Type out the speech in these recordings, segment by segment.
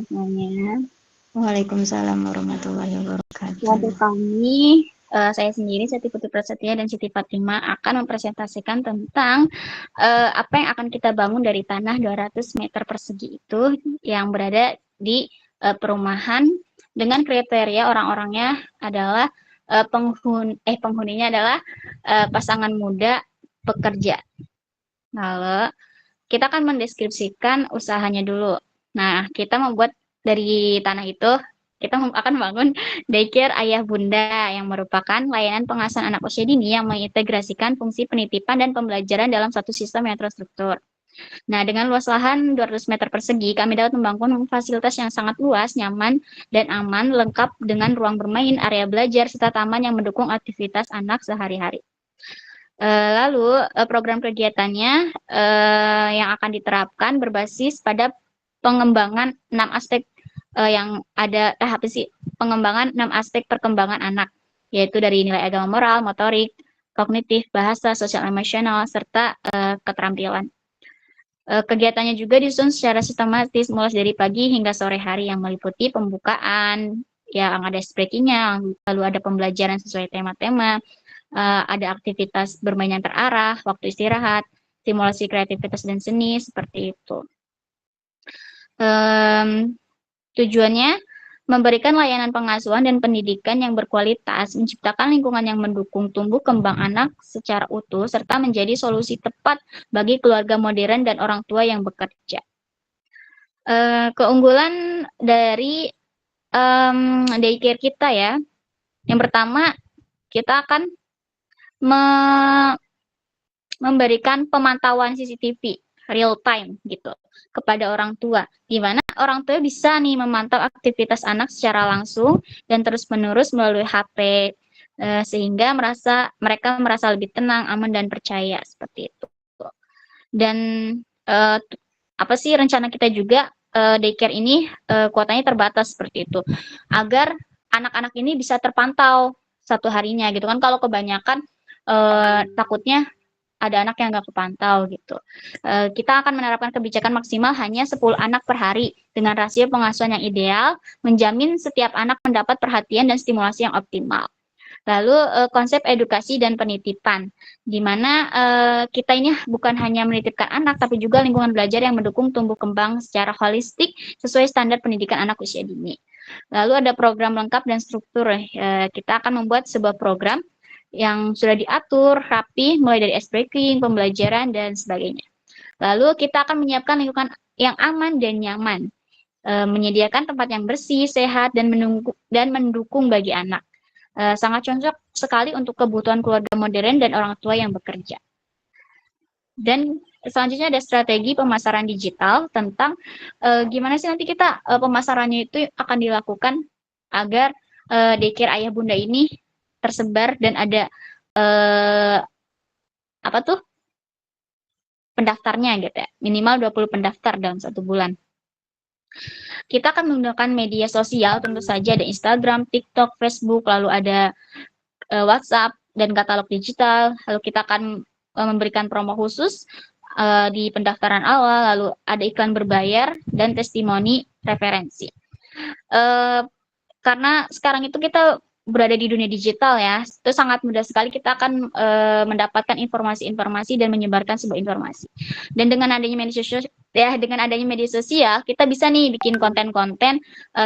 semuanya. Waalaikumsalam warahmatullahi wabarakatuh. Untuk kami, saya sendiri, Siti Putri Prasetya dan Siti Fatima akan mempresentasikan tentang apa yang akan kita bangun dari tanah 200 meter persegi itu yang berada di perumahan dengan kriteria orang-orangnya adalah penghuninya adalah pasangan muda pekerja. Lalu kita akan mendeskripsikan usahanya dulu. Nah, kita membuat dari tanah itu, kita akan membangun daycare ayah bunda yang merupakan layanan pengasuhan anak usia dini yang mengintegrasikan fungsi penitipan dan pembelajaran dalam satu sistem yang terstruktur. Nah, dengan luas lahan 200 meter persegi, kami dapat membangun fasilitas yang sangat luas, nyaman, dan aman, lengkap dengan ruang bermain, area belajar, serta taman yang mendukung aktivitas anak sehari-hari. Lalu program kegiatannya yang akan diterapkan berbasis pada pengembangan 6 aspek yang ada pengembangan 6 aspek perkembangan anak, yaitu dari nilai agama moral, motorik, kognitif, bahasa, sosial emosional, serta keterampilan. Kegiatannya juga disusun secara sistematis mulai dari pagi hingga sore hari yang meliputi pembukaan, yang ada breakingnya, lalu ada pembelajaran sesuai tema-tema, ada aktivitas bermain yang terarah, waktu istirahat, simulasi kreativitas dan seni, seperti itu. Tujuannya memberikan layanan pengasuhan dan pendidikan yang berkualitas, menciptakan lingkungan yang mendukung tumbuh kembang anak secara utuh, serta menjadi solusi tepat bagi keluarga modern dan orang tua yang bekerja. Keunggulan dari daycare kita ya, yang pertama kita akan memberikan pemantauan CCTV real time gitu kepada orang tua, di mana orang tua bisa nih memantau aktivitas anak secara langsung dan terus-menerus melalui HP, sehingga mereka merasa lebih tenang, aman, dan percaya, seperti itu. Dan apa sih rencana kita juga, daycare ini kuotanya terbatas seperti itu, agar anak-anak ini bisa terpantau satu harinya gitu kan. Kalau kebanyakan takutnya ada anak yang nggak kepantau gitu. Kita akan menerapkan kebijakan maksimal hanya 10 anak per hari dengan rasio pengasuhan yang ideal, menjamin setiap anak mendapat perhatian dan stimulasi yang optimal. Lalu konsep edukasi dan penitipan, di mana kita ini bukan hanya menitipkan anak, tapi juga lingkungan belajar yang mendukung tumbuh kembang secara holistik sesuai standar pendidikan anak usia dini. Lalu ada program lengkap dan struktur. Kita akan membuat sebuah program yang sudah diatur, rapi, mulai dari ice breaking, pembelajaran, dan sebagainya. Lalu kita akan menyiapkan lingkungan yang aman dan nyaman, menyediakan tempat yang bersih, sehat, dan mendukung bagi anak. Sangat cocok sekali untuk kebutuhan keluarga modern dan orang tua yang bekerja. Dan selanjutnya ada strategi pemasaran digital tentang gimana sih nanti kita pemasarannya itu akan dilakukan agar daycare ayah bunda ini tersebar dan ada pendaftarnya gitu ya, minimal 20 pendaftar dalam 1 bulan. Kita akan menggunakan media sosial, tentu saja ada Instagram, TikTok, Facebook, lalu ada WhatsApp dan katalog digital. Lalu kita akan memberikan promo khusus di pendaftaran awal, lalu ada iklan berbayar dan testimoni referensi. Karena sekarang itu kita berada di dunia digital ya, itu sangat mudah sekali kita akan mendapatkan informasi-informasi dan menyebarkan sebuah informasi. Dan dengan adanya media sosial, kita bisa nih bikin konten-konten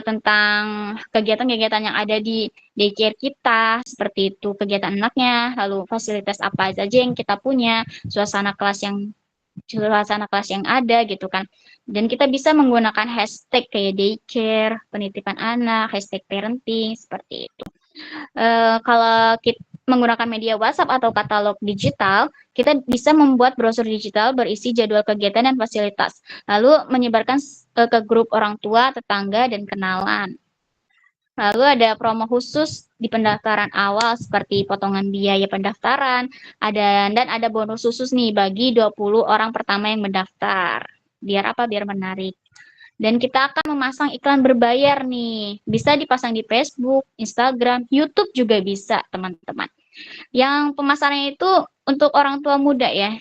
tentang kegiatan-kegiatan yang ada di daycare kita, seperti itu kegiatan anaknya, lalu fasilitas apa saja yang kita punya, suasana kelas yang ada gitu kan. Dan kita bisa menggunakan hashtag kayak daycare, penitipan anak, hashtag parenting, seperti itu. Kalau kita menggunakan media WhatsApp atau katalog digital, kita bisa membuat brosur digital berisi jadwal kegiatan dan fasilitas, lalu menyebarkan ke grup orang tua, tetangga, dan kenalan. Lalu ada promo khusus di pendaftaran awal seperti potongan biaya pendaftaran, dan ada bonus khusus nih bagi 20 orang pertama yang mendaftar. Biar apa? Biar menarik. Dan kita akan memasang iklan berbayar nih. Bisa dipasang di Facebook, Instagram, YouTube juga bisa, teman-teman. Yang pemasarannya itu untuk orang tua muda ya.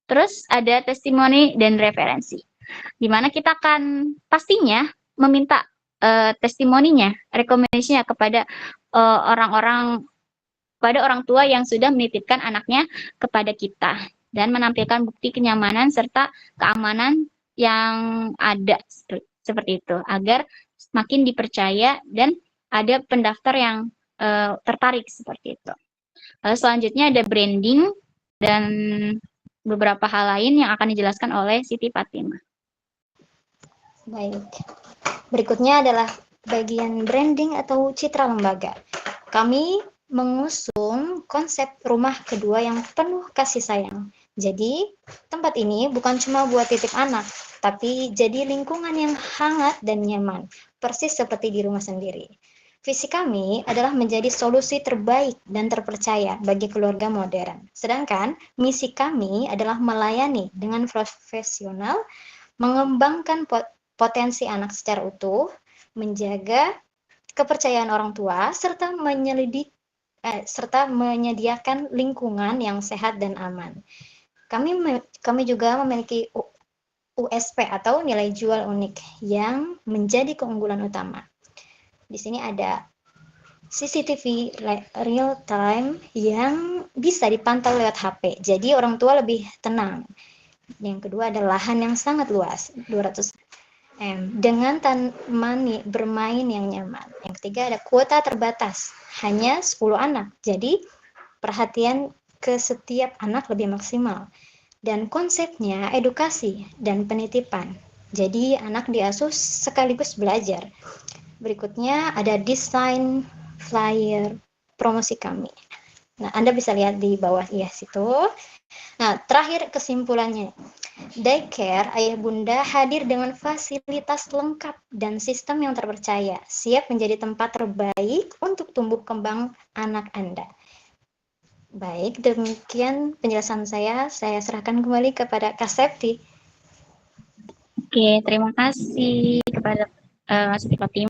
Terus ada testimoni dan referensi. di mana kita akan pastinya meminta testimoninya, rekomendasinya kepada orang-orang pada orang tua yang sudah menitipkan anaknya kepada kita dan menampilkan bukti kenyamanan serta keamanan yang ada seperti itu agar semakin dipercaya dan ada pendaftar yang tertarik seperti itu. Lalu selanjutnya ada branding dan beberapa hal lain yang akan dijelaskan oleh Siti Fatimah. Baik. Berikutnya adalah bagian branding atau citra lembaga. Kami mengusung konsep rumah kedua yang penuh kasih sayang. Jadi, tempat ini bukan cuma buat titip anak, tapi jadi lingkungan yang hangat dan nyaman, persis seperti di rumah sendiri. Visi kami adalah menjadi solusi terbaik dan terpercaya bagi keluarga modern. Sedangkan misi kami adalah melayani dengan profesional, mengembangkan potensi anak secara utuh, menjaga kepercayaan orang tua, serta menyediakan lingkungan yang sehat dan aman. Kami juga memiliki USP atau nilai jual unik yang menjadi keunggulan utama. Di sini ada CCTV real time yang bisa dipantau lewat HP. Jadi orang tua lebih tenang. Yang kedua ada lahan yang sangat luas, 200 dengan taman bermain yang nyaman. Yang ketiga ada kuota terbatas, hanya 10 anak. Jadi perhatian ke setiap anak lebih maksimal. Dan konsepnya edukasi dan penitipan. Jadi anak diasuh sekaligus belajar. Berikutnya ada desain flyer promosi kami. Nah, Anda bisa lihat di bawah ya situ. Nah, terakhir kesimpulannya. Daycare Ayah Bunda hadir dengan fasilitas lengkap dan sistem yang terpercaya, siap menjadi tempat terbaik untuk tumbuh kembang anak Anda. Baik, demikian penjelasan saya. Saya serahkan kembali kepada Kak Septi. Oke, terima kasih kepada Siti Fatimah.